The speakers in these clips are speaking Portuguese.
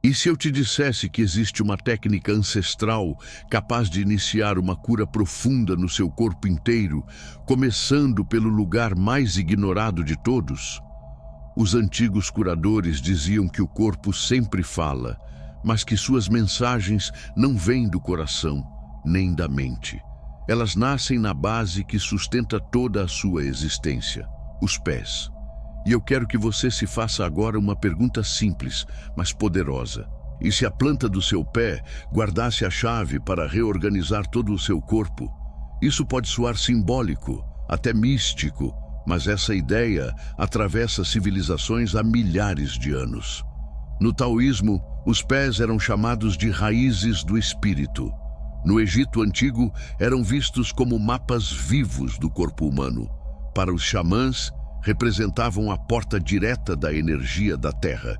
E se eu te dissesse que existe uma técnica ancestral capaz de iniciar uma cura profunda no seu corpo inteiro, começando pelo lugar mais ignorado de todos? Os antigos curadores diziam que o corpo sempre fala, mas que suas mensagens não vêm do coração, nem da mente. Elas nascem na base que sustenta toda a sua existência, os pés. E eu quero que você se faça agora uma pergunta simples, mas poderosa. E se a planta do seu pé guardasse a chave para reorganizar todo o seu corpo? Isso pode soar simbólico, até místico, mas essa ideia atravessa civilizações há milhares de anos. No taoísmo, os pés eram chamados de raízes do espírito. No Egito Antigo, eram vistos como mapas vivos do corpo humano. Para os xamãs, representavam a porta direta da energia da Terra.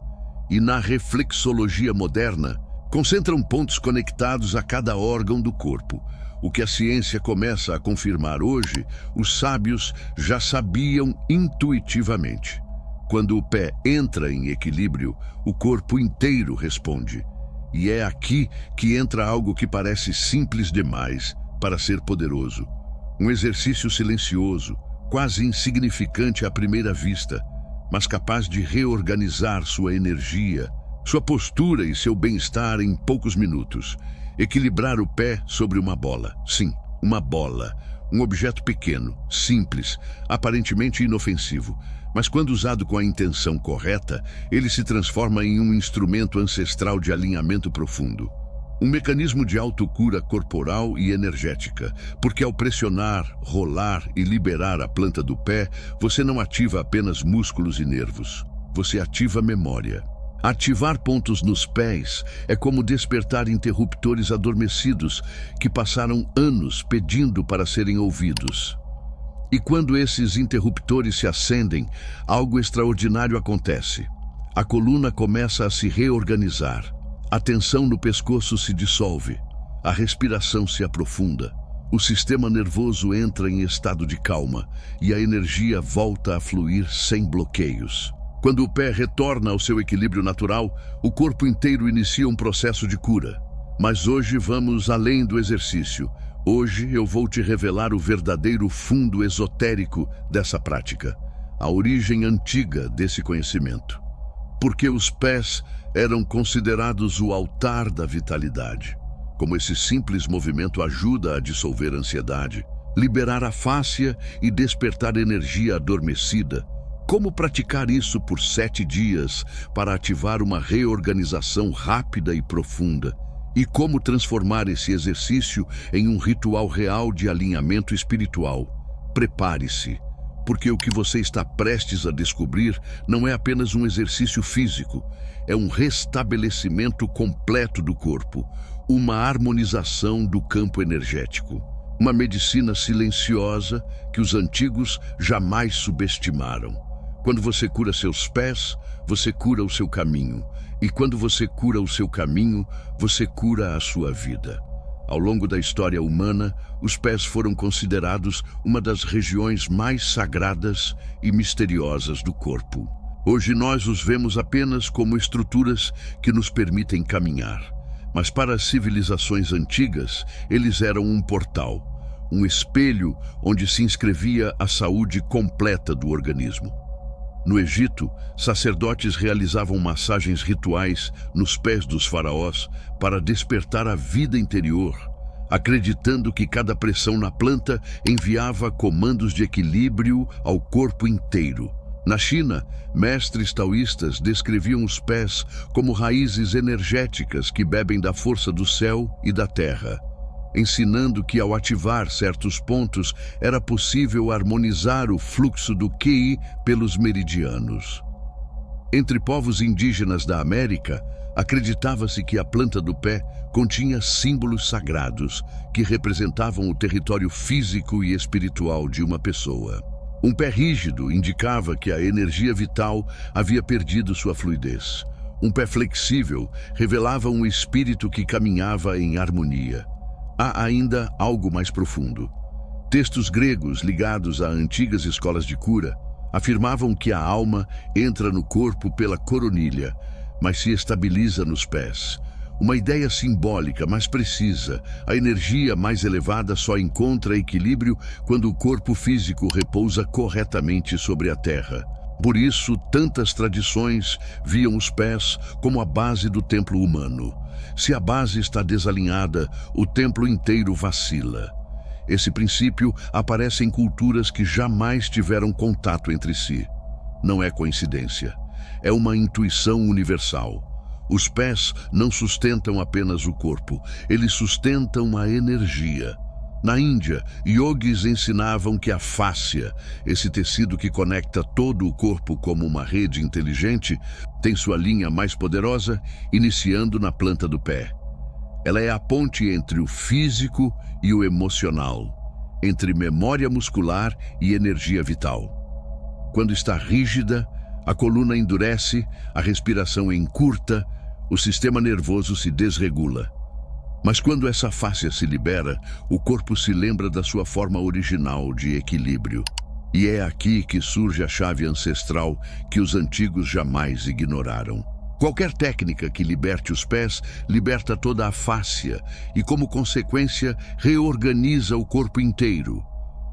E na reflexologia moderna, concentram pontos conectados a cada órgão do corpo. O que a ciência começa a confirmar hoje, os sábios já sabiam intuitivamente. Quando o pé entra em equilíbrio, o corpo inteiro responde. E é aqui que entra algo que parece simples demais para ser poderoso. Um exercício silencioso, quase insignificante à primeira vista, mas capaz de reorganizar sua energia, sua postura e seu bem-estar em poucos minutos. Equilibrar o pé sobre uma bola. Sim, uma bola. Um objeto pequeno, simples, aparentemente inofensivo. Mas quando usado com a intenção correta, ele se transforma em um instrumento ancestral de alinhamento profundo. Um mecanismo de autocura corporal e energética, porque ao pressionar, rolar e liberar a planta do pé, você não ativa apenas músculos e nervos. Você ativa memória. Ativar pontos nos pés é como despertar interruptores adormecidos que passaram anos pedindo para serem ouvidos. E quando esses interruptores se acendem, algo extraordinário acontece. A coluna começa a se reorganizar. A tensão no pescoço se dissolve, a respiração se aprofunda, o sistema nervoso entra em estado de calma e a energia volta a fluir sem bloqueios. Quando o pé retorna ao seu equilíbrio natural, o corpo inteiro inicia um processo de cura. Mas hoje vamos além do exercício. Hoje eu vou te revelar o verdadeiro fundo esotérico dessa prática, a origem antiga desse conhecimento. Porque os pés eram considerados o altar da vitalidade. Como esse simples movimento ajuda a dissolver a ansiedade, liberar a fáscia e despertar energia adormecida. Como praticar isso por 7 dias para ativar uma reorganização rápida e profunda? E como transformar esse exercício em um ritual real de alinhamento espiritual? Prepare-se, porque o que você está prestes a descobrir não é apenas um exercício físico, é um restabelecimento completo do corpo, uma harmonização do campo energético, uma medicina silenciosa que os antigos jamais subestimaram. Quando você cura seus pés, você cura o seu caminho, e quando você cura o seu caminho, você cura a sua vida. Ao longo da história humana, os pés foram considerados uma das regiões mais sagradas e misteriosas do corpo. Hoje nós os vemos apenas como estruturas que nos permitem caminhar. Mas para as civilizações antigas, eles eram um portal, um espelho onde se inscrevia a saúde completa do organismo. No Egito, sacerdotes realizavam massagens rituais nos pés dos faraós para despertar a vida interior, acreditando que cada pressão na planta enviava comandos de equilíbrio ao corpo inteiro. Na China, mestres taoístas descreviam os pés como raízes energéticas que bebem da força do céu e da terra, ensinando que ao ativar certos pontos era possível harmonizar o fluxo do Qi pelos meridianos. Entre povos indígenas da América, acreditava-se que a planta do pé continha símbolos sagrados que representavam o território físico e espiritual de uma pessoa. Um pé rígido indicava que a energia vital havia perdido sua fluidez. Um pé flexível revelava um espírito que caminhava em harmonia. Há ainda algo mais profundo. Textos gregos ligados a antigas escolas de cura afirmavam que a alma entra no corpo pela coronilha, mas se estabiliza nos pés. Uma ideia simbólica mais precisa, a energia mais elevada só encontra equilíbrio quando o corpo físico repousa corretamente sobre a terra. Por isso, tantas tradições viam os pés como a base do templo humano. Se a base está desalinhada, o templo inteiro vacila. Esse princípio aparece em culturas que jamais tiveram contato entre si. Não é coincidência, é uma intuição universal. Os pés não sustentam apenas o corpo, eles sustentam a energia. Na Índia, yogis ensinavam que a fáscia, esse tecido que conecta todo o corpo como uma rede inteligente, tem sua linha mais poderosa iniciando na planta do pé. Ela é a ponte entre o físico e o emocional, entre memória muscular e energia vital. Quando está rígida, a coluna endurece, a respiração encurta, o sistema nervoso se desregula. Mas quando essa fáscia se libera, o corpo se lembra da sua forma original de equilíbrio. E é aqui que surge a chave ancestral que os antigos jamais ignoraram. Qualquer técnica que liberte os pés, liberta toda a fáscia e, como consequência, reorganiza o corpo inteiro.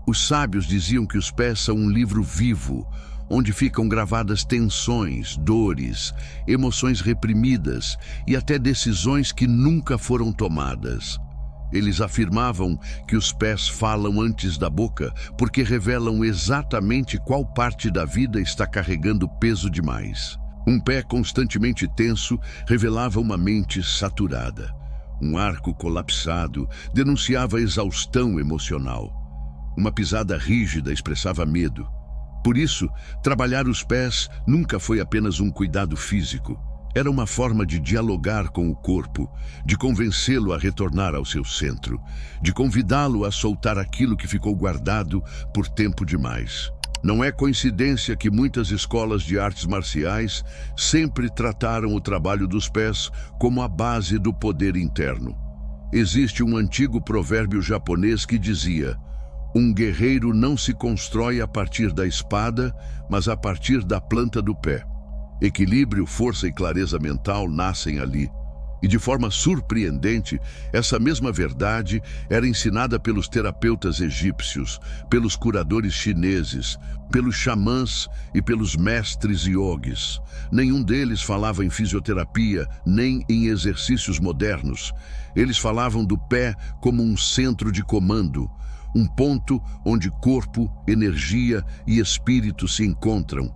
Os sábios diziam que os pés são um livro vivo, onde ficam gravadas tensões, dores, emoções reprimidas e até decisões que nunca foram tomadas. Eles afirmavam que os pés falam antes da boca porque revelam exatamente qual parte da vida está carregando peso demais. Um pé constantemente tenso revelava uma mente saturada. Um arco colapsado denunciava exaustão emocional. Uma pisada rígida expressava medo. Por isso, trabalhar os pés nunca foi apenas um cuidado físico. Era uma forma de dialogar com o corpo, de convencê-lo a retornar ao seu centro, de convidá-lo a soltar aquilo que ficou guardado por tempo demais. Não é coincidência que muitas escolas de artes marciais sempre trataram o trabalho dos pés como a base do poder interno. Existe um antigo provérbio japonês que dizia: um guerreiro não se constrói a partir da espada, mas a partir da planta do pé. Equilíbrio, força e clareza mental nascem ali. E de forma surpreendente, essa mesma verdade era ensinada pelos terapeutas egípcios, pelos curadores chineses, pelos xamãs e pelos mestres yogis. Nenhum deles falava em fisioterapia, nem em exercícios modernos. Eles falavam do pé como um centro de comando, um ponto onde corpo, energia e espírito se encontram.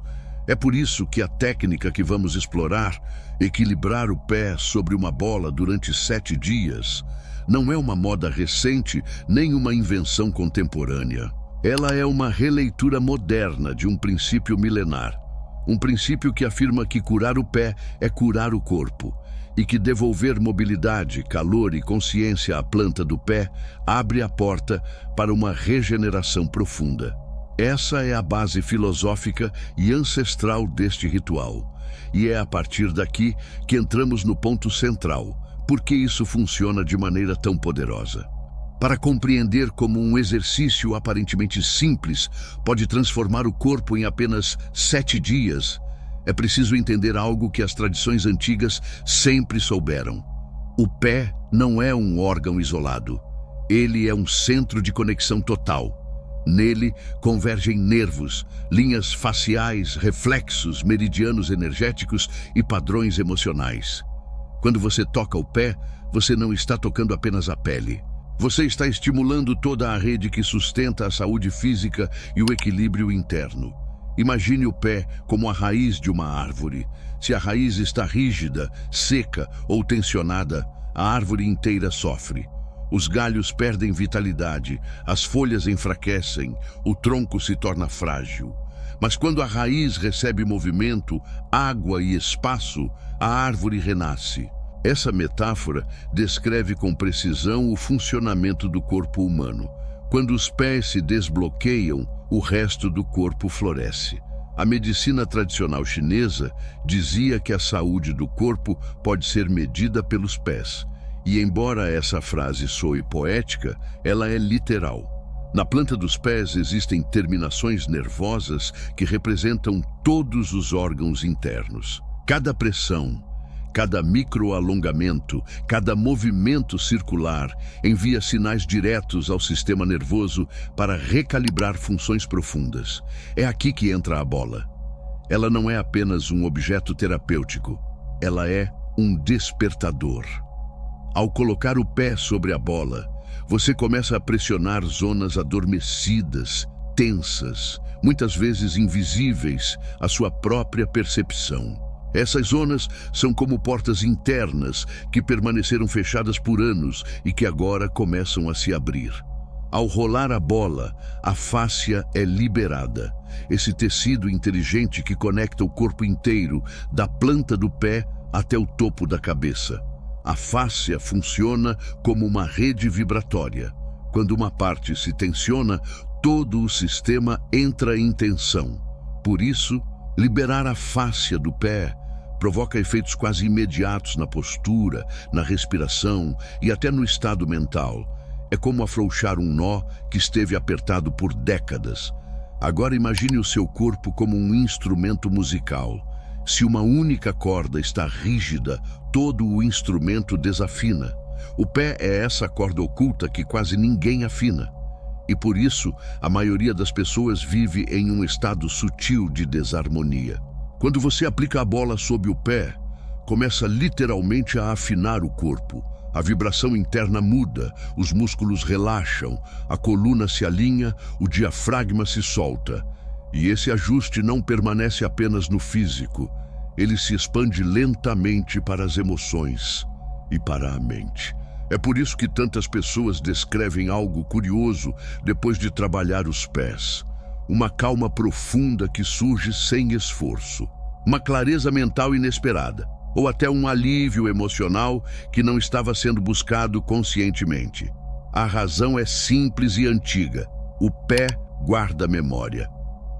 É por isso que a técnica que vamos explorar, equilibrar o pé sobre uma bola durante 7 dias, não é uma moda recente nem uma invenção contemporânea. Ela é uma releitura moderna de um princípio milenar. Um princípio que afirma que curar o pé é curar o corpo, e que devolver mobilidade, calor e consciência à planta do pé abre a porta para uma regeneração profunda. Essa é a base filosófica e ancestral deste ritual. E é a partir daqui que entramos no ponto central. Por que isso funciona de maneira tão poderosa? Para compreender como um exercício aparentemente simples pode transformar o corpo em apenas 7 dias, é preciso entender algo que as tradições antigas sempre souberam. O pé não é um órgão isolado. Ele é um centro de conexão total. Nele convergem nervos, linhas faciais, reflexos, meridianos energéticos e padrões emocionais. Quando você toca o pé, você não está tocando apenas a pele. Você está estimulando toda a rede que sustenta a saúde física e o equilíbrio interno. Imagine o pé como a raiz de uma árvore. Se a raiz está rígida, seca ou tensionada, a árvore inteira sofre. Os galhos perdem vitalidade, as folhas enfraquecem, o tronco se torna frágil. Mas quando a raiz recebe movimento, água e espaço, a árvore renasce. Essa metáfora descreve com precisão o funcionamento do corpo humano. Quando os pés se desbloqueiam, o resto do corpo floresce. A medicina tradicional chinesa dizia que a saúde do corpo pode ser medida pelos pés. E embora essa frase soe poética, ela é literal. Na planta dos pés existem terminações nervosas que representam todos os órgãos internos. Cada pressão, Cada microalongamento, cada movimento circular envia sinais diretos ao sistema nervoso para recalibrar funções profundas. É aqui que entra a bola. Ela não é apenas um objeto terapêutico, ela é um despertador. Ao colocar o pé sobre a bola, você começa a pressionar zonas adormecidas, tensas, muitas vezes invisíveis à sua própria percepção. Essas zonas são como portas internas que permaneceram fechadas por anos e que agora começam a se abrir. Ao rolar a bola, a fáscia é liberada. Esse tecido inteligente que conecta o corpo inteiro, da planta do pé até o topo da cabeça. A fáscia funciona como uma rede vibratória. Quando uma parte se tensiona, todo o sistema entra em tensão. Por isso, liberar a fáscia do pé provoca efeitos quase imediatos na postura, na respiração e até no estado mental. É como afrouxar um nó que esteve apertado por décadas. Agora imagine o seu corpo como um instrumento musical. Se uma única corda está rígida, todo o instrumento desafina. O pé é essa corda oculta que quase ninguém afina. E por isso, a maioria das pessoas vive em um estado sutil de desarmonia. Quando você aplica a bola sob o pé, começa literalmente a afinar o corpo. A vibração interna muda, os músculos relaxam, a coluna se alinha, o diafragma se solta. E esse ajuste não permanece apenas no físico, ele se expande lentamente para as emoções e para a mente. É por isso que tantas pessoas descrevem algo curioso depois de trabalhar os pés. Uma calma profunda que surge sem esforço, uma clareza mental inesperada, ou até um alívio emocional que não estava sendo buscado conscientemente. A razão é simples e antiga. O pé guarda memória.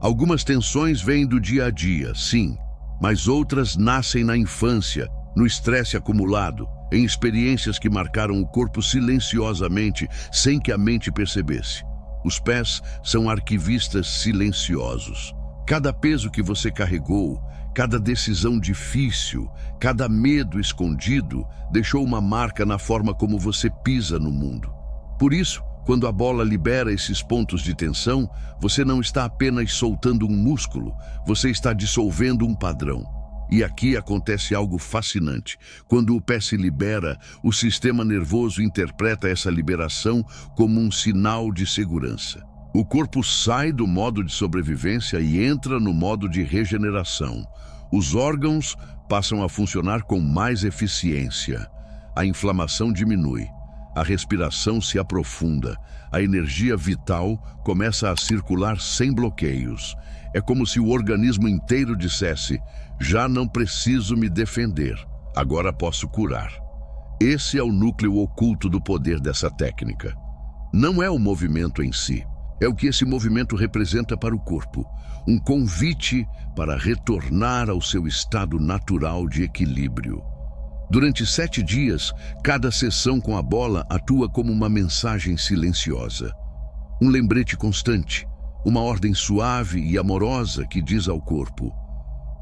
Algumas tensões vêm do dia a dia, sim, mas outras nascem na infância, no estresse acumulado, em experiências que marcaram o corpo silenciosamente, sem que a mente percebesse. Os pés são arquivistas silenciosos. Cada peso que você carregou, cada decisão difícil, cada medo escondido, deixou uma marca na forma como você pisa no mundo. Por isso, quando a bola libera esses pontos de tensão, você não está apenas soltando um músculo, você está dissolvendo um padrão. E aqui acontece algo fascinante. Quando o pé se libera, o sistema nervoso interpreta essa liberação como um sinal de segurança. O corpo sai do modo de sobrevivência e entra no modo de regeneração. Os órgãos passam a funcionar com mais eficiência. A inflamação diminui. A respiração se aprofunda. A energia vital começa a circular sem bloqueios. É como se o organismo inteiro dissesse: já não preciso me defender, agora posso curar. Esse é o núcleo oculto do poder dessa técnica. Não é o movimento em si, é o que esse movimento representa para o corpo. Um convite para retornar ao seu estado natural de equilíbrio. Durante 7 dias, cada sessão com a bola atua como uma mensagem silenciosa. Um lembrete constante, uma ordem suave e amorosa que diz ao corpo: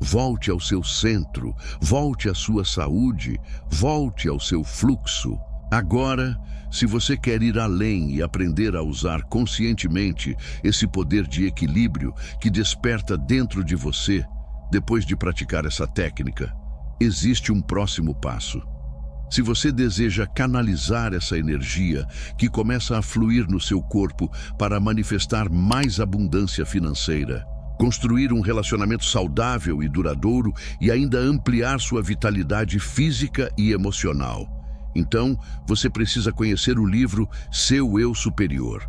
volte ao seu centro, volte à sua saúde, volte ao seu fluxo. Agora, se você quer ir além e aprender a usar conscientemente esse poder de equilíbrio que desperta dentro de você, depois de praticar essa técnica, existe um próximo passo. Se você deseja canalizar essa energia que começa a fluir no seu corpo para manifestar mais abundância financeira, construir um relacionamento saudável e duradouro e ainda ampliar sua vitalidade física e emocional, então você precisa conhecer o livro Seu Eu Superior.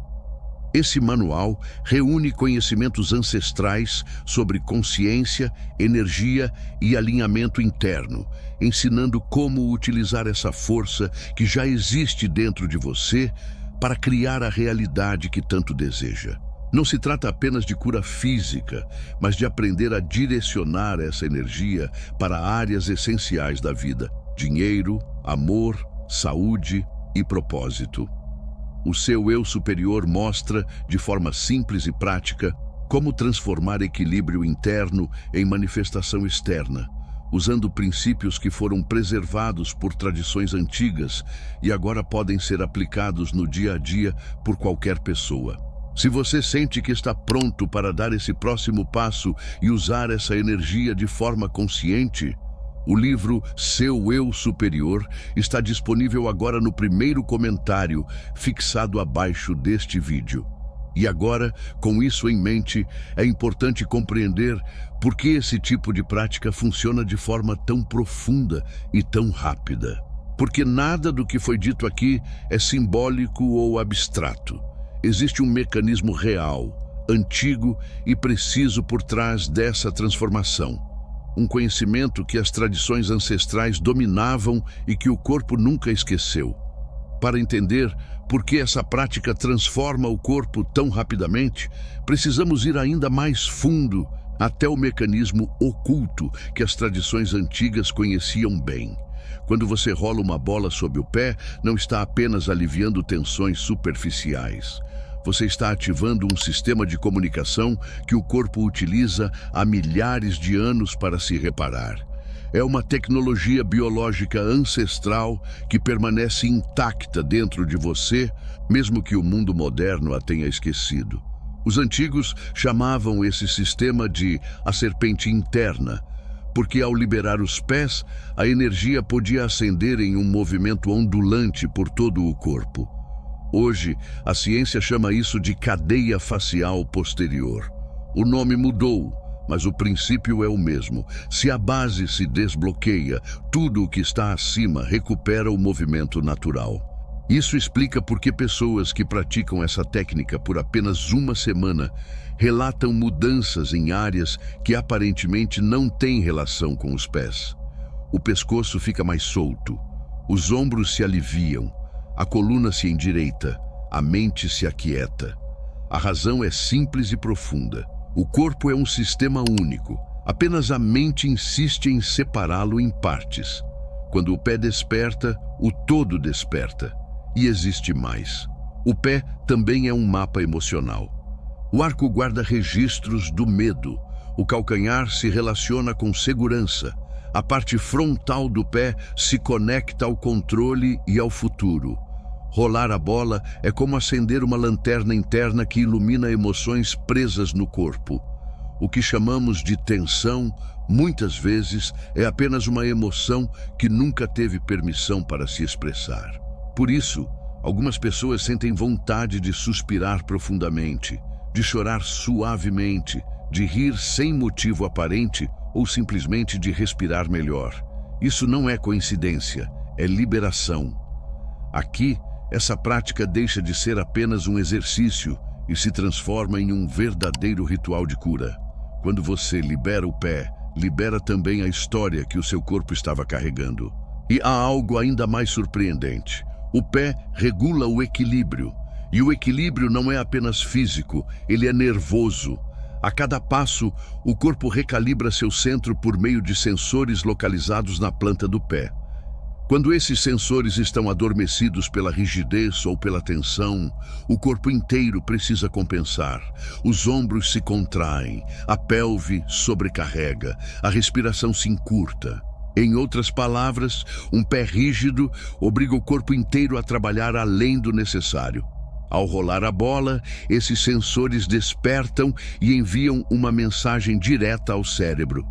Esse manual reúne conhecimentos ancestrais sobre consciência, energia e alinhamento interno, ensinando como utilizar essa força que já existe dentro de você para criar a realidade que tanto deseja. Não se trata apenas de cura física, mas de aprender a direcionar essa energia para áreas essenciais da vida: dinheiro, amor, saúde e propósito. O seu eu superior mostra, de forma simples e prática, como transformar equilíbrio interno em manifestação externa, usando princípios que foram preservados por tradições antigas e agora podem ser aplicados no dia a dia por qualquer pessoa. Se você sente que está pronto para dar esse próximo passo e usar essa energia de forma consciente, o livro Seu Eu Superior está disponível agora no primeiro comentário fixado abaixo deste vídeo. E agora, com isso em mente, é importante compreender por que esse tipo de prática funciona de forma tão profunda e tão rápida. Porque nada do que foi dito aqui é simbólico ou abstrato. Existe um mecanismo real, antigo e preciso por trás dessa transformação. Um conhecimento que as tradições ancestrais dominavam e que o corpo nunca esqueceu. Para entender por que essa prática transforma o corpo tão rapidamente, precisamos ir ainda mais fundo até o mecanismo oculto que as tradições antigas conheciam bem. Quando você rola uma bola sob o pé, não está apenas aliviando tensões superficiais. Você está ativando um sistema de comunicação que o corpo utiliza há milhares de anos para se reparar. É uma tecnologia biológica ancestral que permanece intacta dentro de você, mesmo que o mundo moderno a tenha esquecido. Os antigos chamavam esse sistema de a serpente interna, porque ao liberar os pés, a energia podia ascender em um movimento ondulante por todo o corpo. Hoje, a ciência chama isso de cadeia facial posterior. O nome mudou, mas o princípio é o mesmo. Se a base se desbloqueia, tudo o que está acima recupera o movimento natural. Isso explica por que pessoas que praticam essa técnica por apenas uma semana relatam mudanças em áreas que aparentemente não têm relação com os pés. O pescoço fica mais solto, os ombros se aliviam, a coluna se endireita, a mente se aquieta. A razão é simples e profunda. O corpo é um sistema único, apenas a mente insiste em separá-lo em partes. Quando o pé desperta, o todo desperta. E existe mais. O pé também é um mapa emocional. O arco guarda registros do medo. O calcanhar se relaciona com segurança. A parte frontal do pé se conecta ao controle e ao futuro. Rolar a bola é como acender uma lanterna interna que ilumina emoções presas no corpo. O que chamamos de tensão, muitas vezes, é apenas uma emoção que nunca teve permissão para se expressar. Por isso, algumas pessoas sentem vontade de suspirar profundamente, de chorar suavemente, de rir sem motivo aparente ou simplesmente de respirar melhor. Isso não é coincidência, é liberação. Aqui, essa prática deixa de ser apenas um exercício e se transforma em um verdadeiro ritual de cura. Quando você libera o pé, libera também a história que o seu corpo estava carregando. E há algo ainda mais surpreendente. O pé regula o equilíbrio. E o equilíbrio não é apenas físico, ele é nervoso. A cada passo, o corpo recalibra seu centro por meio de sensores localizados na planta do pé. Quando esses sensores estão adormecidos pela rigidez ou pela tensão, o corpo inteiro precisa compensar. Os ombros se contraem, a pelve sobrecarrega, a respiração se encurta. Em outras palavras, um pé rígido obriga o corpo inteiro a trabalhar além do necessário. Ao rolar a bola, esses sensores despertam e enviam uma mensagem direta ao cérebro.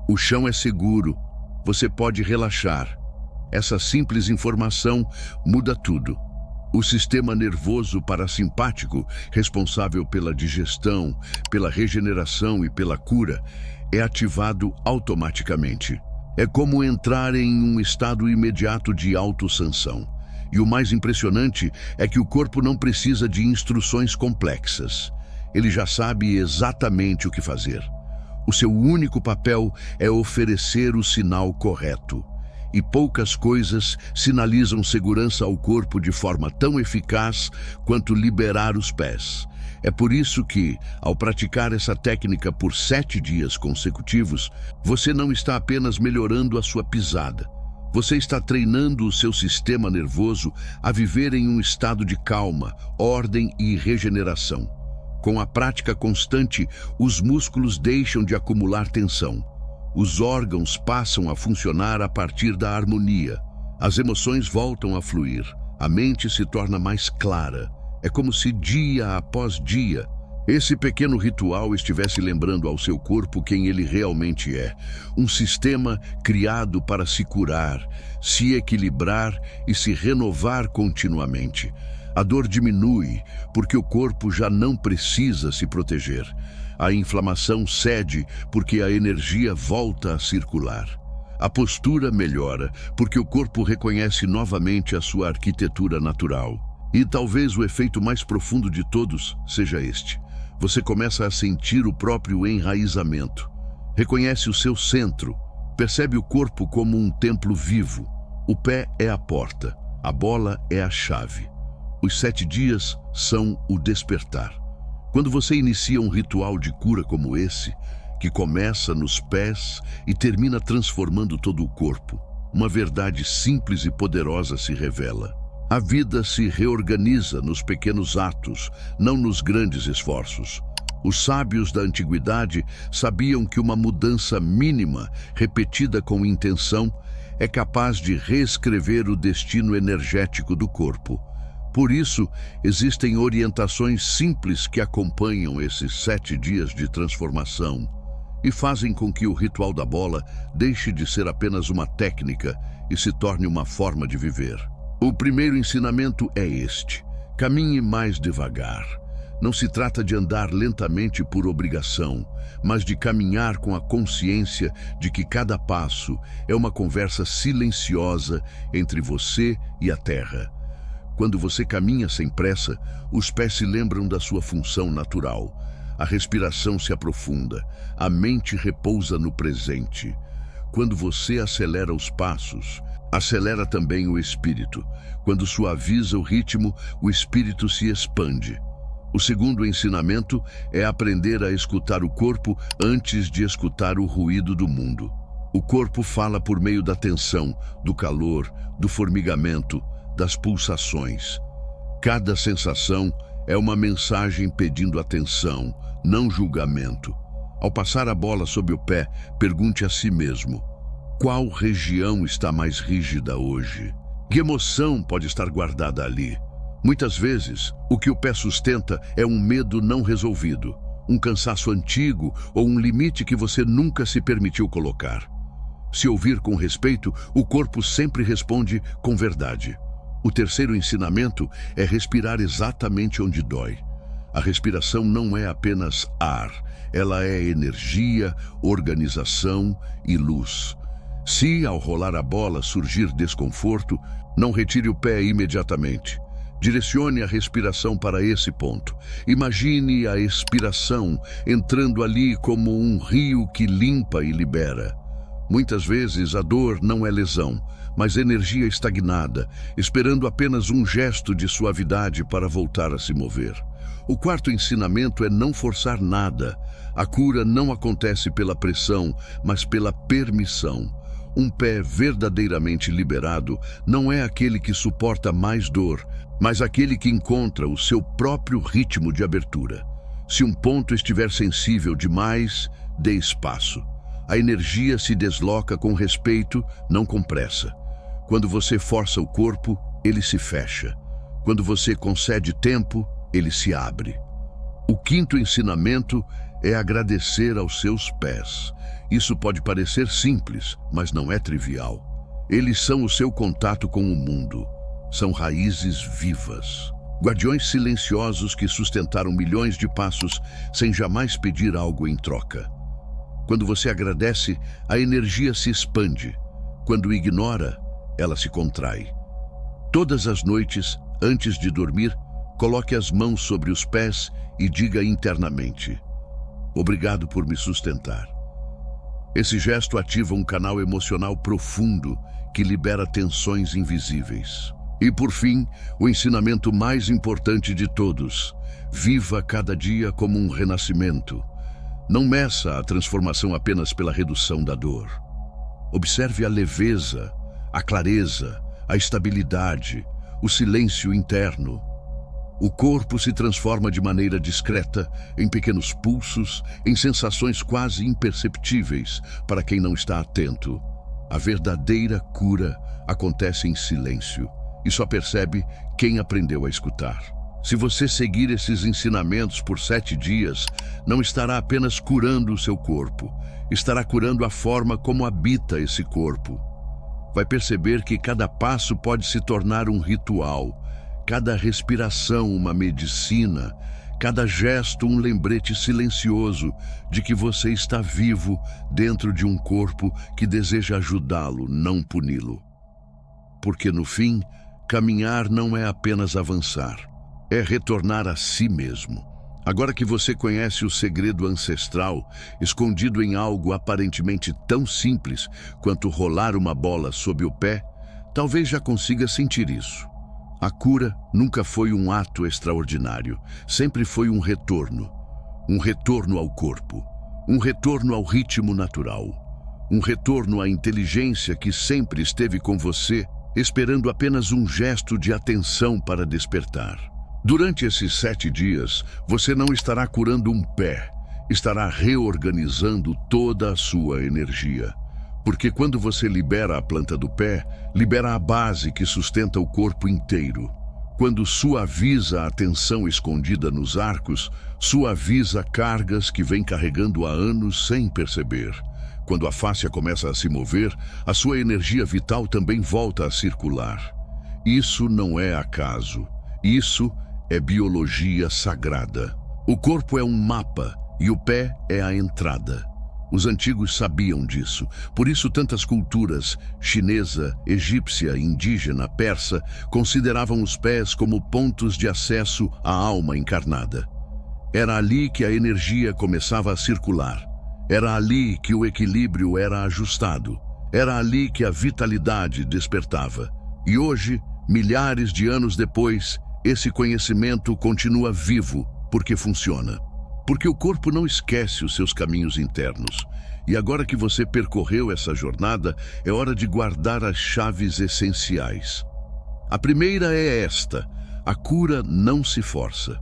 O chão é seguro, você pode relaxar. Essa simples informação muda tudo. O sistema nervoso parasimpático, responsável pela digestão, pela regeneração e pela cura, é ativado automaticamente. É como entrar em um estado imediato de autossanção. E o mais impressionante é que o corpo não precisa de instruções complexas. Ele já sabe exatamente o que fazer. O seu único papel é oferecer o sinal correto. E poucas coisas sinalizam segurança ao corpo de forma tão eficaz quanto liberar os pés. É por isso que, ao praticar essa técnica por 7 dias consecutivos, você não está apenas melhorando a sua pisada. Você está treinando o seu sistema nervoso a viver em um estado de calma, ordem e regeneração. Com a prática constante, os músculos deixam de acumular tensão. Os órgãos passam a funcionar a partir da harmonia. As emoções voltam a fluir. A mente se torna mais clara. É como se dia após dia, esse pequeno ritual estivesse lembrando ao seu corpo quem ele realmente é. Um sistema criado para se curar, se equilibrar e se renovar continuamente. A dor diminui porque o corpo já não precisa se proteger. A inflamação cede porque a energia volta a circular. A postura melhora porque o corpo reconhece novamente a sua arquitetura natural. E talvez o efeito mais profundo de todos seja este. Você começa a sentir o próprio enraizamento. Reconhece o seu centro. Percebe o corpo como um templo vivo. O pé é a porta. A bola é a chave. Os 7 dias são o despertar. Quando você inicia um ritual de cura como esse, que começa nos pés e termina transformando todo o corpo, uma verdade simples e poderosa se revela. A vida se reorganiza nos pequenos atos, não nos grandes esforços. Os sábios da antiguidade sabiam que uma mudança mínima, repetida com intenção, é capaz de reescrever o destino energético do corpo. Por isso, existem orientações simples que acompanham esses 7 dias de transformação e fazem com que o ritual da bola deixe de ser apenas uma técnica e se torne uma forma de viver. O primeiro ensinamento é este: caminhe mais devagar. Não se trata de andar lentamente por obrigação, mas de caminhar com a consciência de que cada passo é uma conversa silenciosa entre você e a terra. Quando você caminha sem pressa, os pés se lembram da sua função natural. A respiração se aprofunda, a mente repousa no presente. Quando você acelera os passos, acelera também o espírito. Quando suaviza o ritmo, o espírito se expande. O segundo ensinamento é aprender a escutar o corpo antes de escutar o ruído do mundo. O corpo fala por meio da tensão, do calor, do formigamento, das pulsações. Cada sensação é uma mensagem pedindo atenção, não julgamento. Ao passar a bola sob o pé, pergunte a si mesmo: qual região está mais rígida hoje? Que emoção pode estar guardada ali? Muitas vezes, o que o pé sustenta é um medo não resolvido, um cansaço antigo ou um limite que você nunca se permitiu colocar. Se ouvir com respeito, o corpo sempre responde com verdade. O terceiro ensinamento é respirar exatamente onde dói. A respiração não é apenas ar, ela é energia, organização e luz. Se, ao rolar a bola, surgir desconforto, não retire o pé imediatamente. Direcione a respiração para esse ponto. Imagine a expiração entrando ali como um rio que limpa e libera. Muitas vezes a dor não é lesão, mas energia estagnada, esperando apenas um gesto de suavidade para voltar a se mover. O quarto ensinamento é não forçar nada. A cura não acontece pela pressão, mas pela permissão. Um pé verdadeiramente liberado não é aquele que suporta mais dor, mas aquele que encontra o seu próprio ritmo de abertura. Se um ponto estiver sensível demais, dê espaço. A energia se desloca com respeito, não com pressa. Quando você força o corpo, ele se fecha. Quando você concede tempo, ele se abre. O quinto ensinamento é agradecer aos seus pés. Isso pode parecer simples, mas não é trivial. Eles são o seu contato com o mundo. São raízes vivas. Guardiões silenciosos que sustentaram milhões de passos sem jamais pedir algo em troca. Quando você agradece, a energia se expande. Quando ignora, ela se contrai. Todas as noites, antes de dormir, coloque as mãos sobre os pés e diga internamente: obrigado por me sustentar. Esse gesto ativa um canal emocional profundo que libera tensões invisíveis. E por fim, o ensinamento mais importante de todos: viva cada dia como um renascimento. Não meça a transformação apenas pela redução da dor. Observe a leveza, a clareza, a estabilidade, o silêncio interno. O corpo se transforma de maneira discreta, em pequenos pulsos, em sensações quase imperceptíveis para quem não está atento. A verdadeira cura acontece em silêncio e só percebe quem aprendeu a escutar. Se você seguir esses ensinamentos por 7 dias, não estará apenas curando o seu corpo, estará curando a forma como habita esse corpo. Vai perceber que cada passo pode se tornar um ritual, cada respiração uma medicina, cada gesto um lembrete silencioso de que você está vivo dentro de um corpo que deseja ajudá-lo, não puni-lo. Porque no fim, caminhar não é apenas avançar, é retornar a si mesmo. Agora que você conhece o segredo ancestral, escondido em algo aparentemente tão simples quanto rolar uma bola sob o pé, talvez já consiga sentir isso. A cura nunca foi um ato extraordinário, sempre foi um retorno ao corpo, um retorno ao ritmo natural, um retorno à inteligência que sempre esteve com você, esperando apenas um gesto de atenção para despertar. Durante esses 7 dias, você não estará curando um pé, estará reorganizando toda a sua energia. Porque quando você libera a planta do pé, libera a base que sustenta o corpo inteiro. Quando suaviza a tensão escondida nos arcos, suaviza cargas que vem carregando há anos sem perceber. Quando a fáscia começa a se mover, a sua energia vital também volta a circular. Isso não é acaso. Isso é biologia sagrada. O corpo é um mapa e o pé é a entrada. Os antigos sabiam disso, por isso tantas culturas, chinesa, egípcia, indígena, persa, consideravam os pés como pontos de acesso à alma encarnada. Era ali que a energia começava a circular. Era ali que o equilíbrio era ajustado. Era ali que a vitalidade despertava. E hoje, milhares de anos depois, esse conhecimento continua vivo porque funciona. Porque o corpo não esquece os seus caminhos internos. E agora que você percorreu essa jornada, é hora de guardar as chaves essenciais. A primeira é esta: a cura não se força.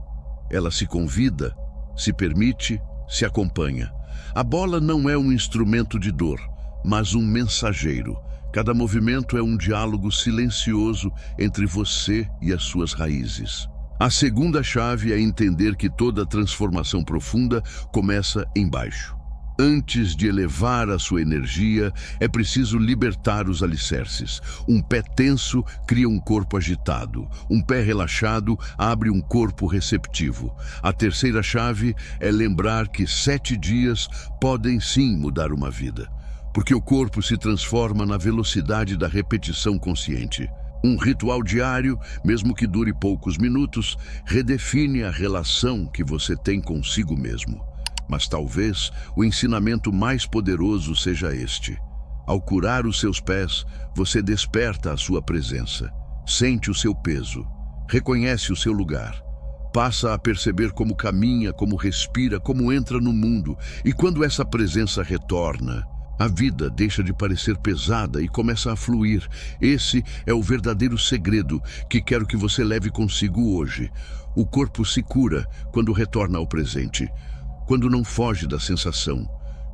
Ela se convida, se permite, se acompanha. A bola não é um instrumento de dor, mas um mensageiro. Cada movimento é um diálogo silencioso entre você e as suas raízes. A segunda chave é entender que toda transformação profunda começa embaixo. Antes de elevar a sua energia, é preciso libertar os alicerces. Um pé tenso cria um corpo agitado. Um pé relaxado abre um corpo receptivo. A terceira chave é lembrar que 7 dias podem sim mudar uma vida. Porque o corpo se transforma na velocidade da repetição consciente. Um ritual diário, mesmo que dure poucos minutos, redefine a relação que você tem consigo mesmo. Mas talvez o ensinamento mais poderoso seja este. Ao curar os seus pés, você desperta a sua presença, sente o seu peso, reconhece o seu lugar, passa a perceber como caminha, como respira, como entra no mundo. E quando essa presença retorna, a vida deixa de parecer pesada e começa a fluir. Esse é o verdadeiro segredo que quero que você leve consigo hoje. O corpo se cura quando retorna ao presente, quando não foge da sensação,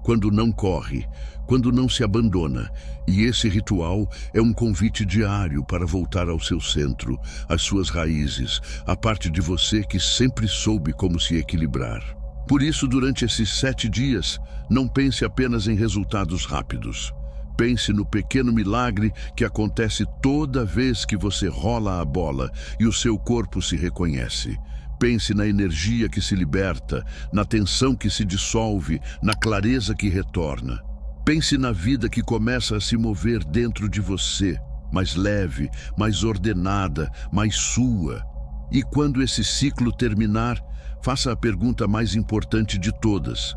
quando não corre, quando não se abandona. E esse ritual é um convite diário para voltar ao seu centro, às suas raízes, à parte de você que sempre soube como se equilibrar. Por isso, durante esses 7 dias, não pense apenas em resultados rápidos. Pense no pequeno milagre que acontece toda vez que você rola a bola e o seu corpo se reconhece. Pense na energia que se liberta, na tensão que se dissolve, na clareza que retorna. Pense na vida que começa a se mover dentro de você, mais leve, mais ordenada, mais sua. E quando esse ciclo terminar, faça a pergunta mais importante de todas: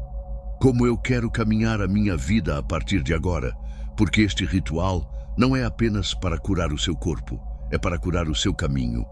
como eu quero caminhar a minha vida a partir de agora? Porque este ritual não é apenas para curar o seu corpo, é para curar o seu caminho.